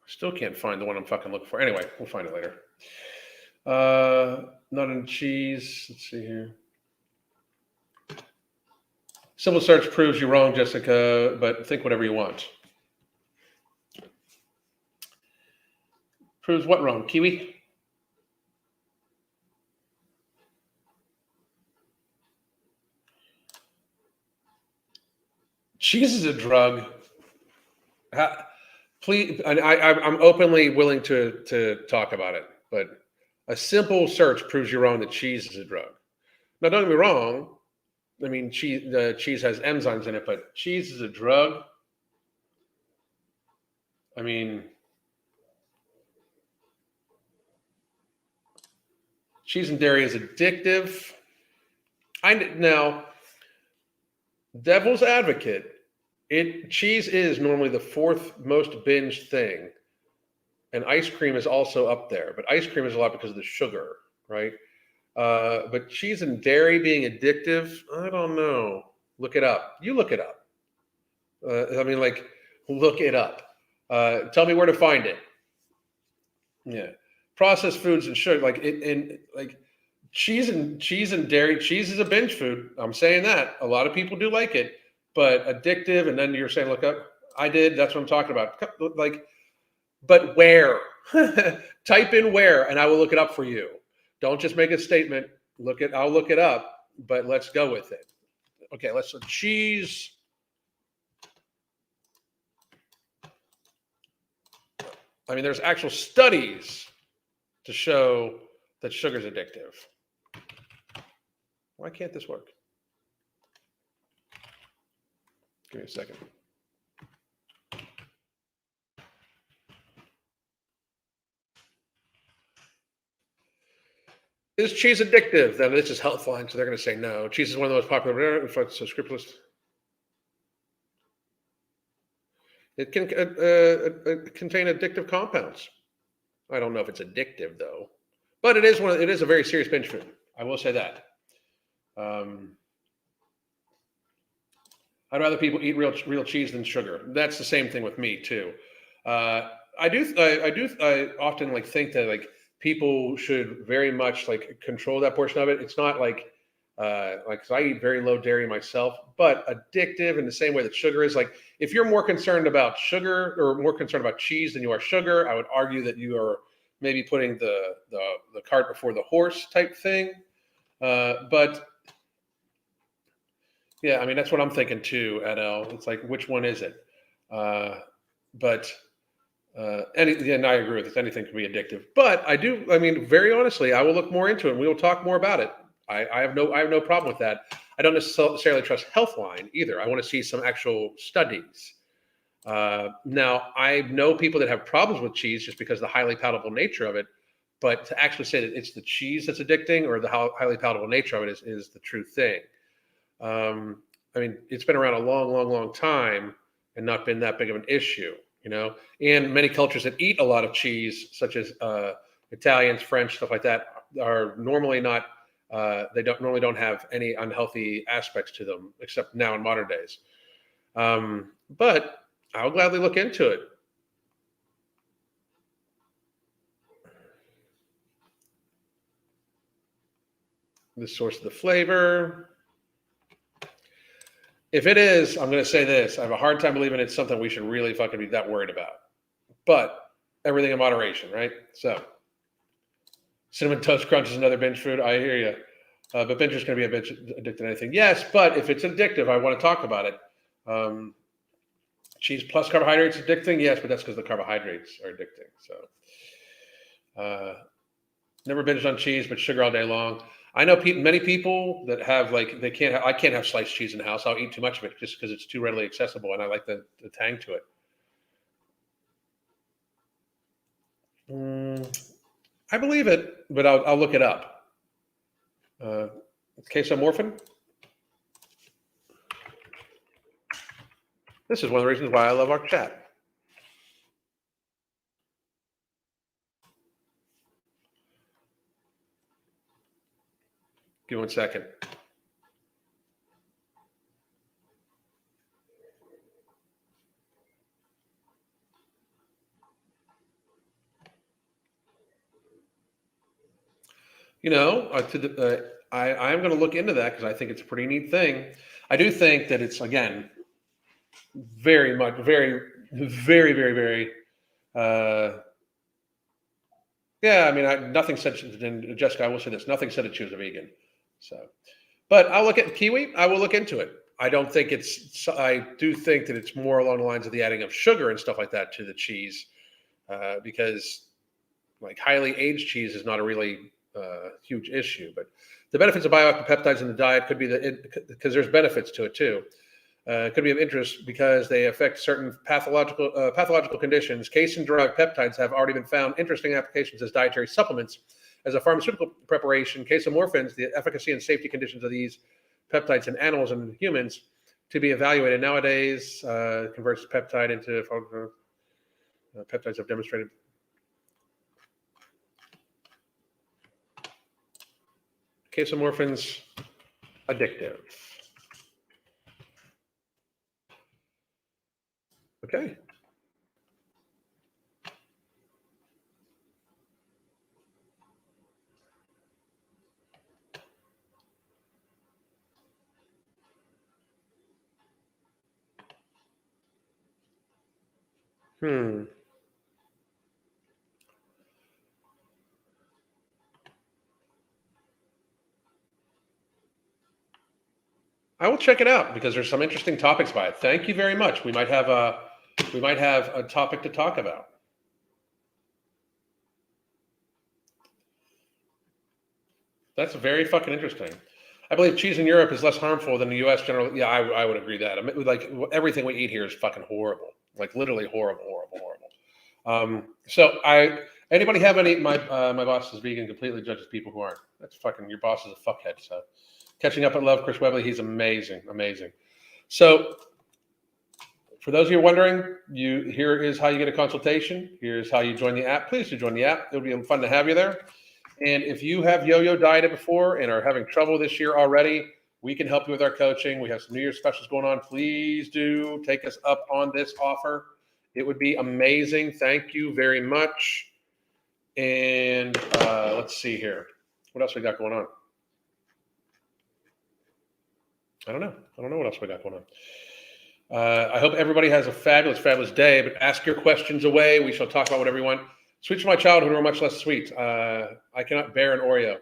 Still can't find the one I'm fucking looking for. Anyway, we'll find it later. Nut and cheese. Let's see here. Simple search proves you wrong, Jessica, but think whatever you want. Proves what wrong? Kiwi? Cheese is a drug. Please, I'm openly willing to talk about it, but a simple search proves you wrong that cheese is a drug. Now, don't get me wrong. I mean, cheese has enzymes in it, but cheese is a drug. I mean, cheese and dairy is addictive. Now, devil's advocate. Cheese is normally the fourth most binged thing, and ice cream is also up there. But ice cream is a lot because of the sugar, right? But cheese and dairy being addictive, I don't know. Look it up. You look it up. Look it up. Tell me where to find it. Yeah, processed foods and sugar, cheese and dairy. Cheese is a binge food. I'm saying that a lot of people do like it. But addictive, and then you're saying, look up. I did. That's what I'm talking about. But where? Type in where, and I will look it up for you. Don't just make a statement. I'll look it up, but let's go with it. Okay, cheese. I mean, there's actual studies to show that sugar's addictive. Why can't this work? Give me a second. Is cheese addictive? Then this is Healthline, so they're going to say no. Cheese is one of the most popular. So scrupulous. It can contain addictive compounds. I don't know if it's addictive though, but it is a very serious binge food. I will say that. I'd rather people eat real cheese than sugar. That's the same thing with me too. I often think that people should very much control that portion of it. It's not 'cause I eat very low dairy myself, but addictive in the same way that sugar is. If you're more concerned about sugar or more concerned about cheese than you are sugar, I would argue that you are maybe putting the cart before the horse type thing. But yeah, I mean, that's what I'm thinking too, Adele. It's which one is it? And I agree with this. Anything can be addictive. But very honestly, I will look more into it and we will talk more about it. I have no problem with that. I don't necessarily trust Healthline either. I want to see some actual studies. Now, I know people that have problems with cheese just because of the highly palatable nature of it. But to actually say that it's the cheese that's addicting or the highly palatable nature of it is the true thing. It's been around a long time and not been that big of an issue, and many cultures that eat a lot of cheese, such as Italians, French, stuff like that, are normally not, they don't have any unhealthy aspects to them, except now in modern days. But I'll gladly look into it. The source of the flavor. If it is, I'm going to say this. I have a hard time believing it's something we should really fucking be that worried about. But everything in moderation, right? So, Cinnamon Toast Crunch is another binge food. I hear you. But bingers going to be a bitch addicted to anything. Yes, but if it's addictive, I want to talk about it. Cheese plus carbohydrates addicting? Yes, but that's because the carbohydrates are addicting. So, never binged on cheese, but sugar all day long. I know many people that have I can't have sliced cheese in the house. I'll eat too much of it just because it's too readily accessible, and I like the tang to it. I believe it, but I'll look it up. Casomorphin. This is one of the reasons why I love our chat. Give me 1 second. You know, I'm going to look into that because I think it's a pretty neat thing. I do think that it's, again, very much, very, very, very, very, yeah, I mean, nothing said, and Jessica, I will say this, nothing said that she was a vegan. So, but I'll look at kiwi. I will look into it. I don't think I do think that it's more along the lines of the adding of sugar and stuff like that to the cheese, because like highly aged cheese is not a really huge issue. But the benefits of bioactive peptides in the diet could be because there's benefits to it too. Could be of interest because they affect certain pathological conditions. Casein-derived peptides have already been found interesting applications as dietary supplements. As a pharmaceutical preparation, casomorphins, the efficacy and safety conditions of these peptides in animals and humans to be evaluated. Nowadays, converts peptide into peptides have demonstrated. Casomorphins, addictive. Okay. I will check it out because there's some interesting topics by it. Thank you very much. We might have a topic to talk about. That's very fucking interesting. I believe cheese in Europe is less harmful than the U.S. generally. Yeah, I would agree that. I mean, like everything we eat here is fucking horrible. Like literally horrible. So anybody have any? My boss is vegan. Completely judges people who aren't. That's fucking your boss is a fuckhead. So catching up at love, Chris Webley. He's amazing. So for those of you wondering, here is how you get a consultation. Here's how you join the app. Please do join the app. It'll be fun to have you there. And if you have yo-yo dieted before and are having trouble this year already, we can help you with our coaching. We have some New Year's specials going on. Please do take us up on this offer. It would be amazing. Thank you very much. And let's see here. What else we got going on? I don't know what else we got going on. I hope everybody has a fabulous day, but ask your questions away. We shall talk about whatever you want. Sweets from my childhood were much less sweet. I cannot bear an Oreo.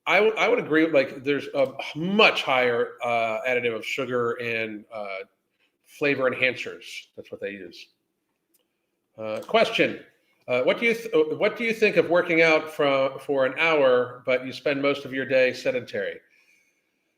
I would agree. Like there's a much higher additive of sugar and flavor enhancers. That's what they use. Question: What do you think of working out for an hour, but you spend most of your day sedentary?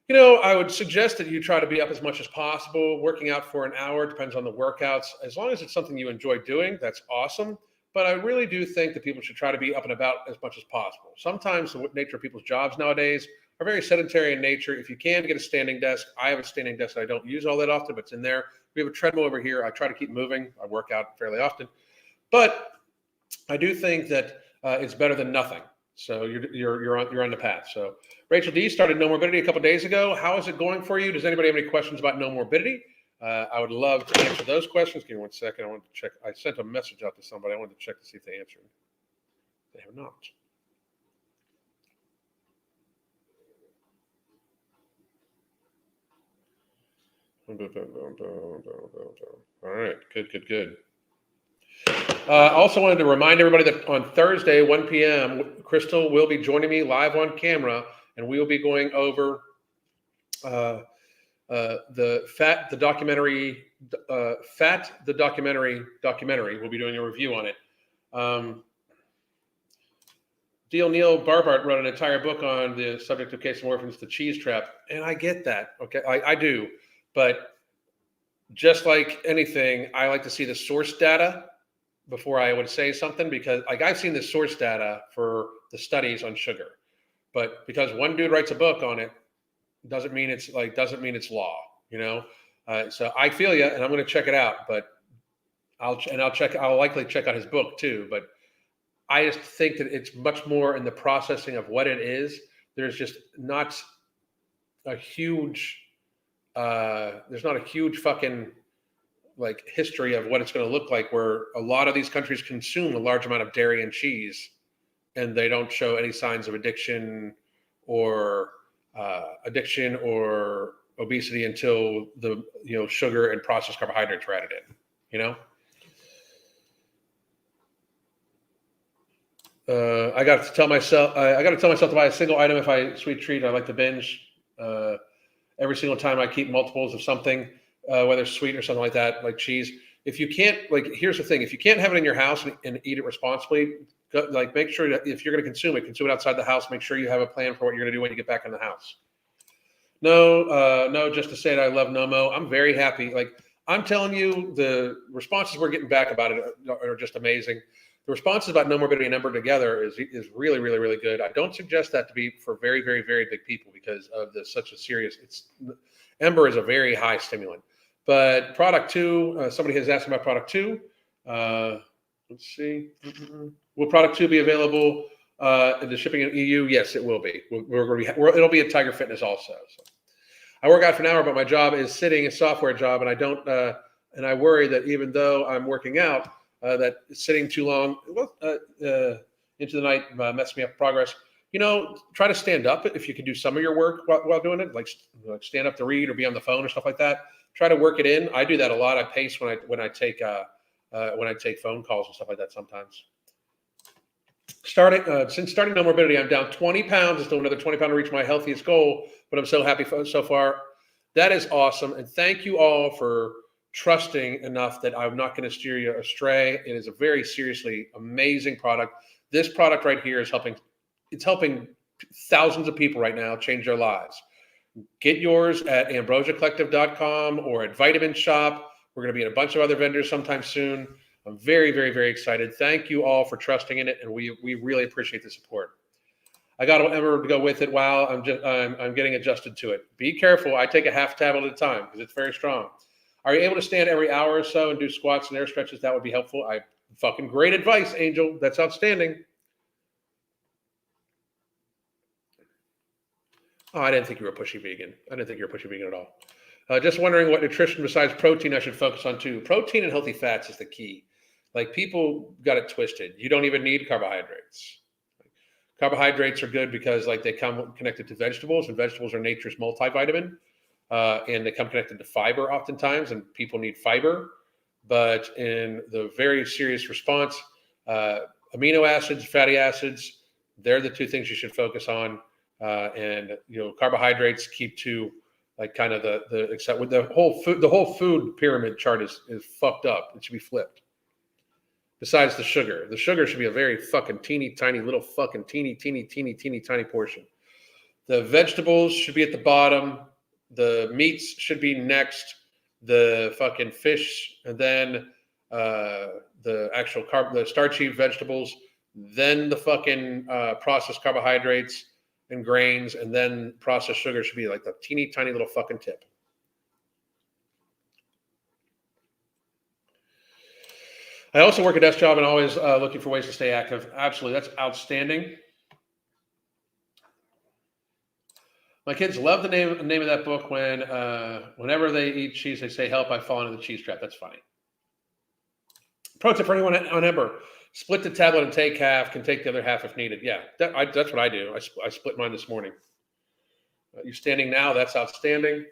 You know, I would suggest that you try to be up as much as possible. Working out for an hour depends on the workouts. As long as it's something you enjoy doing, that's awesome. But I really do think that people should try to be up and about as much as possible. Sometimes the nature of people's jobs nowadays are very sedentary in nature. If you can get a standing desk, I have a standing desk that I don't use all that often, but it's in there. We have a treadmill over here. I try to keep moving. I work out fairly often. But I do think that it's better than nothing. So you're on the path. So Rachel D started No Morbidity a couple of days ago. How is it going for you? Does anybody have any questions about No Morbidity? I would love to answer those questions. Give me 1 second. I want to check. I sent a message out to somebody. I wanted to check to see if they answered. They have not. All right. Good. I also wanted to remind everybody that on Thursday, 1 p.m., Crystal will be joining me live on camera, and we will be going over the documentary. We'll be doing a review on it. D.L. Neil Barbart wrote an entire book on the subject of casomorphins, the cheese trap, and I get that. Okay, I do, but just like anything, I like to see the source data before I would say something, because like I've seen the source data for the studies on sugar, but because one dude writes a book on it doesn't mean it's law, you know. So I feel you, and I'm going to check it out, but I'll likely check out his book too. But I just think that it's much more in the processing of what it is. There's just not a huge there's not a huge fucking like history of what it's going to look like, where a lot of these countries consume a large amount of dairy and cheese and they don't show any signs of addiction or obesity until the sugar and processed carbohydrates are added in, you know. I got to tell myself to buy a single item if I sweet treat. I like to binge. Every single time I keep multiples of something, whether it's sweet or something like that, like cheese. If you can't, like, here's the thing: if you can't have it in your house and eat it responsibly, make sure that if you're going to consume it outside the house. Make sure you have a plan for what you're going to do when you get back in the house. No, just to say that I love Nomo. I'm very happy. Like, I'm telling you, the responses we're getting back about it are just amazing. The responses about No Morbidity and Ember together is really, really, really good. I don't suggest that to be for very, very, very big people because of such a serious. Ember is a very high stimulant. But product 2, somebody has asked about product 2. Let's see. Will product 2 be available in the shipping in EU? Yes, it will be. It'll be at Tiger Fitness also. So. I work out for an hour, but my job is sitting, a software job, and I don't. And I worry that even though I'm working out, that sitting too long into the night messes me up progress. Try to stand up if you can do some of your work while doing it, like stand up to read or be on the phone or stuff like that. Try to work it in. I do that a lot. I pace when I take phone calls and stuff like that sometimes. Since starting No Morbidity, I'm down 20 pounds. It's still another 20 pounds to reach my healthiest goal, but I'm so happy so far. That is awesome, and thank you all for trusting enough that I'm not going to steer you astray. It is a very seriously amazing product. This product right here is helping. It's helping thousands of people right now change their lives. Get yours at ambrosiacollective.com or at Vitamin Shop. We're going to be at a bunch of other vendors sometime soon. I'm very, very, very excited. Thank you all for trusting in it, and we really appreciate the support. I got Ember to go with it. Wow, I'm getting adjusted to it. Be careful. I take a half tablet at a time because it's very strong. Are you able to stand every hour or so and do squats and air stretches? That would be helpful. Fucking great advice, Angel. That's outstanding. Oh, I didn't think you were a pushy vegan. I didn't think you were a pushy vegan at all. Just wondering what nutrition besides protein I should focus on too. Protein and healthy fats is the key. Like, people got it twisted. You don't even need carbohydrates. Carbohydrates are good because they come connected to vegetables, and vegetables are nature's multivitamin. And they come connected to fiber oftentimes, and people need fiber. But in the very serious response, amino acids, fatty acids, they're the 2 things you should focus on. And carbohydrates keep to kind of except with the whole food pyramid chart is fucked up. It should be flipped. Besides the sugar should be a very fucking teeny tiny little fucking teeny tiny portion. The vegetables should be at the bottom. The meats should be next, the fucking fish, and then the actual the starchy vegetables, then the fucking processed carbohydrates and grains, and then processed sugar should be like the teeny tiny little fucking tip. I also work a desk job and always looking for ways to stay active. Absolutely, that's outstanding. My kids love the name of that book. Whenever they eat cheese, they say, "Help! I fall into the cheese trap." That's funny. Pro tip for anyone on Ember: split the tablet and take half. Can take the other half if needed. Yeah, that's what I do. I split mine this morning. You're standing now. That's outstanding.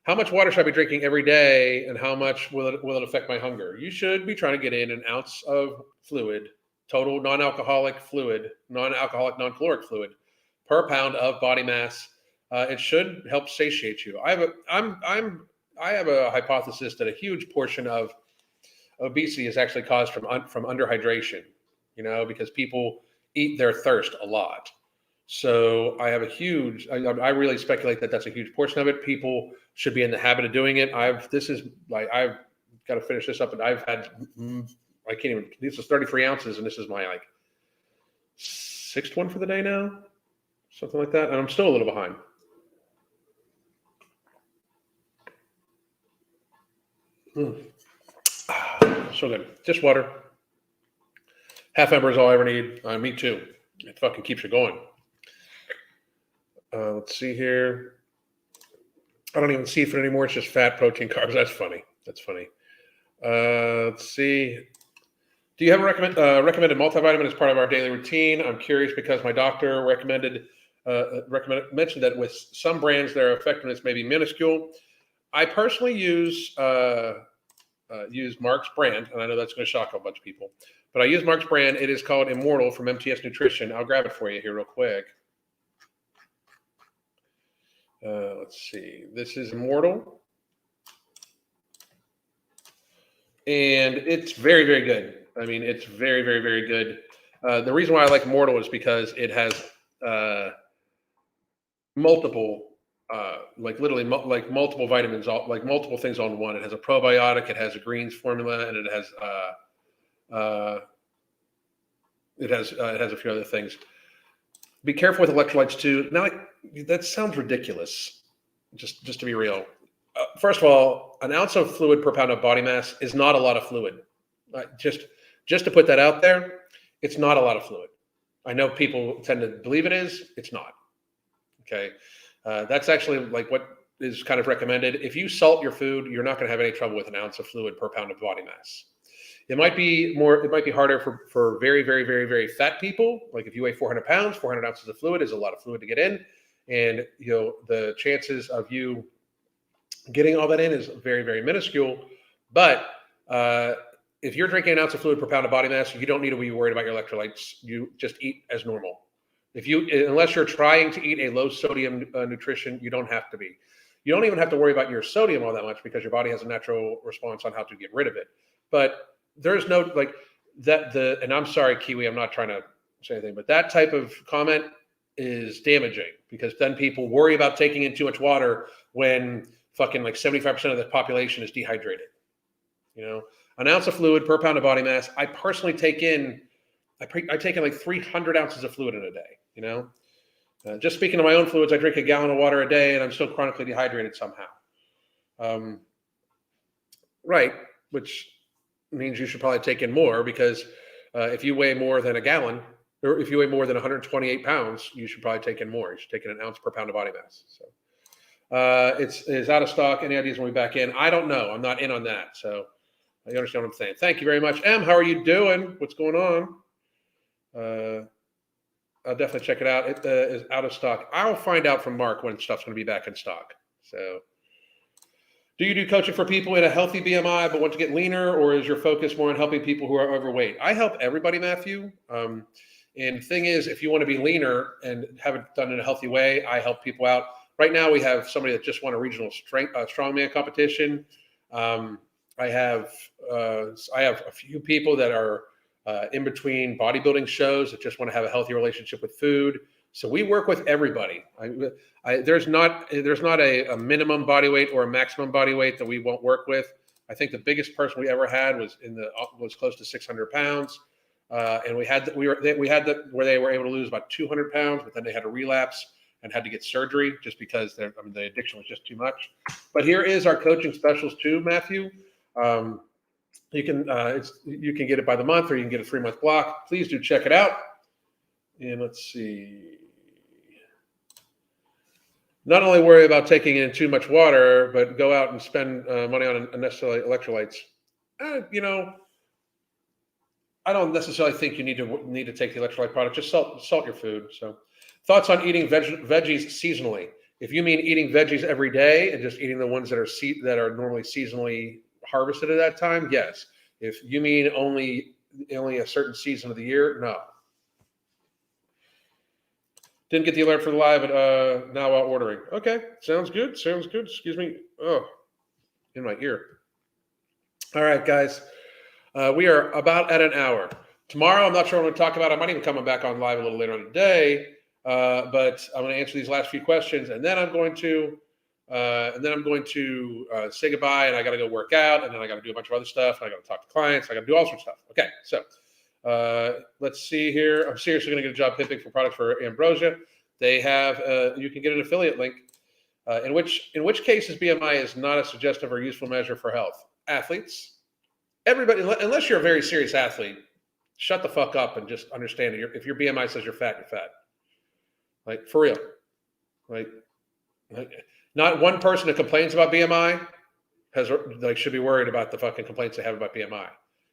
How much water should I be drinking every day, and how much will it affect my hunger? You should be trying to get in an ounce of fluid, total non-alcoholic fluid, non-alcoholic, non-caloric fluid, per pound of body mass. It should help satiate you. I have a hypothesis that a huge portion of obesity is actually caused from underhydration. Because people eat their thirst a lot. So I I really speculate that that's a huge portion of it. People should be in the habit of doing it. I've got to finish this up, and I've had I can't even. This is 33 ounces, and this is my like sixth one for the day now, something like that. And I'm still a little behind. So good. Just water. Half ember is all I ever need. Me too. It fucking keeps you going. Let's see here. I don't even see food anymore. It's just fat, protein, carbs. That's funny. Let's see. Do you have a recommended multivitamin as part of our daily routine? I'm curious because my doctor mentioned that with some brands, their effectiveness may be minuscule. I personally use Mark's brand, and I know that's going to shock a bunch of people, but I use Mark's brand. It is called Immortal from MTS Nutrition. I'll grab it for you here real quick. Let's see. This is Immortal. And it's very, very good. I mean, it's very, very, very good. The reason why I like Immortal is because it has multiple, literally multiple vitamins, like multiple things on one. It has a probiotic, it has a greens formula, and it has a few other things. Be careful with electrolytes too. Now, that sounds ridiculous. Just to be real. First of all, an ounce of fluid per pound of body mass is not a lot of fluid. Just to put that out there, it's not a lot of fluid. I know people tend to believe it is. It's not. Okay. That's actually like what is kind of recommended. If you salt your food, you're not going to have any trouble with an ounce of fluid per pound of body mass. It might be harder for very, very, very, very fat people. Like if you weigh 400 pounds, 400 ounces of fluid is a lot of fluid to get in. And, the chances of you getting all that in is very, very minuscule. But if you're drinking an ounce of fluid per pound of body mass, you don't need to be worried about your electrolytes. You just eat as normal. Unless you're trying to eat a low sodium nutrition, you don't have to be. You don't even have to worry about your sodium all that much because your body has a natural response on how to get rid of it. But there's no and I'm sorry, Kiwi, I'm not trying to say anything, but that type of comment is damaging because then people worry about taking in too much water when fucking like 75% of the population is dehydrated. An ounce of fluid per pound of body mass. I personally take in like 300 ounces of fluid in a day. Just speaking of my own fluids, I drink a gallon of water a day and I'm still chronically dehydrated somehow. Right. Which means you should probably take in more because if you weigh more than a gallon or if you weigh more than 128 pounds, you should probably take in more. You should take in an ounce per pound of body mass. So it's out of stock. Any ideas when we back in? I don't know. I'm not in on that. So you understand what I'm saying. Thank you very much. Em, how are you doing? What's going on? I'll definitely check it out. It is out of stock. I'll find out from Mark when stuff's going to be back in stock. So do you do coaching for people in a healthy BMI but want to get leaner, or is your focus more on helping people who are overweight? I help everybody, Matthew. And the thing is, if you want to be leaner and have it done in a healthy way, I help people out. Right now, we have somebody that just won a regional strongman competition. I have a few people that are in between bodybuilding shows that just want to have a healthy relationship with food. So we work with everybody. There's not a minimum body weight or a maximum body weight that we won't work with. I think the biggest person we ever had was close to 600 pounds, and we had where they were able to lose about 200 pounds, but then they had a relapse and had to get surgery just because the addiction was just too much. But here is our coaching specials too, Matthew. You can get it by the month, or you can get a 3-month block. Please do check it out. And let's see. Not only worry about taking in too much water, but go out and spend money on unnecessary electrolytes. I don't necessarily think you need to take the electrolyte product. Just salt your food. So, thoughts on eating veggies seasonally? If you mean eating veggies every day and just eating the ones that are normally seasonally harvested at that time, yes. If you mean only a certain season of the year, no. Didn't get the alert for the live, but now while ordering. Okay, sounds good. Excuse me. Oh, in my ear. All right, guys. We are about at an hour. Tomorrow, I'm not sure what I'm going to talk about. I might even come back on live a little later on today, but I'm going to answer these last few questions, and then I'm going to And then I'm going to say goodbye, and I got to go work out, and then I got to do a bunch of other stuff. I got to talk to clients. I got to do all sorts of stuff. Okay, so let's see here. I'm seriously going to get a job pimping for products for Ambrosia. They have you can get an affiliate link. In which cases BMI is not a suggestive or useful measure for health. Athletes, everybody, unless you're a very serious athlete, shut the fuck up and just understand it. If your BMI says you're fat, you're fat. Like, for real. Like not one person that complains about BMI should be worried about the fucking complaints they have about BMI.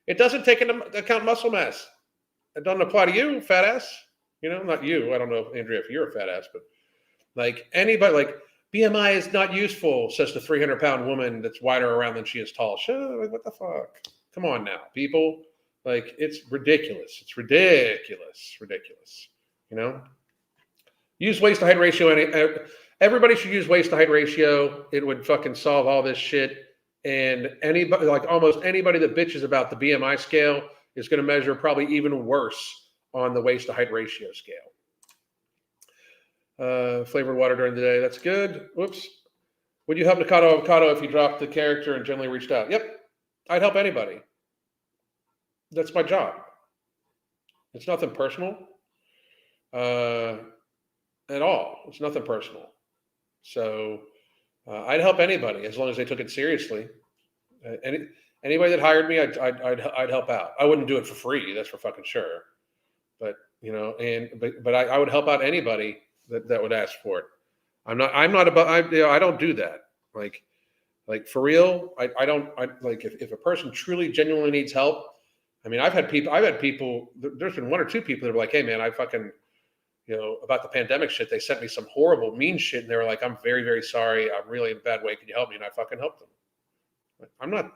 It doesn't take into account muscle mass. It doesn't apply to you, fat ass. You know, not you. I don't know, Andrea, if you're a fat ass, but like anybody, like BMI is not useful, says the 300-pound woman that's wider around than she is tall. Like, what the fuck? Come on now, people. Like, it's ridiculous. It's ridiculous. Ridiculous. You know? Use waist to height ratio. Everybody should use waist to height ratio. It would fucking solve all this shit. And anybody, like almost anybody that bitches about the BMI scale is going to measure probably even worse on the waist to height ratio scale. Flavored water during the day. That's good. Whoops. Would you help Nikado Avocado if you dropped the character and generally reached out? Yep. I'd help anybody. That's my job. It's nothing personal at all. It's nothing personal. So I'd help anybody as long as they took it seriously. Anybody that hired me, I'd help out. I wouldn't do it for free. That's for fucking sure. But you know, but I would help out anybody that would ask for it. I don't do that. Like for real, I don't like if a person truly genuinely needs help. I mean, I've had people, there's been one or two people that were like, hey man, I fucking, you know, about the pandemic shit, they sent me some horrible mean shit and they were like, I'm very, very sorry. I'm really in a bad way. Can you help me? And I fucking helped them. I'm not,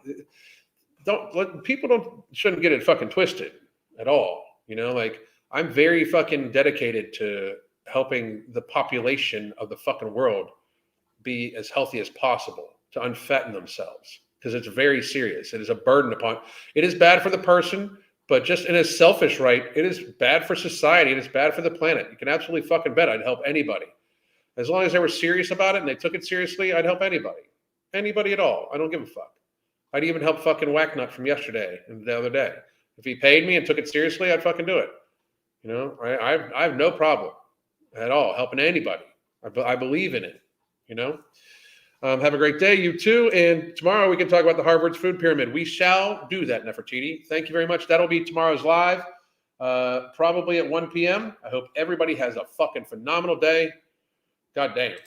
shouldn't get it fucking twisted at all. You know, like I'm very fucking dedicated to helping the population of the fucking world be as healthy as possible, to unfatten themselves, because it's very serious. It is a burden it is bad for the person, but just in a selfish right, it is bad for society. It is bad for the planet. You can absolutely fucking bet I'd help anybody. As long as they were serious about it and they took it seriously, I'd help anybody. Anybody at all. I don't give a fuck. I'd even help fucking Whacknut from yesterday and the other day. If he paid me and took it seriously, I'd fucking do it. You know, I have no problem at all helping anybody. I believe in it, you know. Have a great day, you too. And tomorrow we can talk about the Harvard's food pyramid. We shall do that, Nefertiti. Thank you very much. That'll be tomorrow's live, probably at 1 p.m. I hope everybody has a fucking phenomenal day. God damn.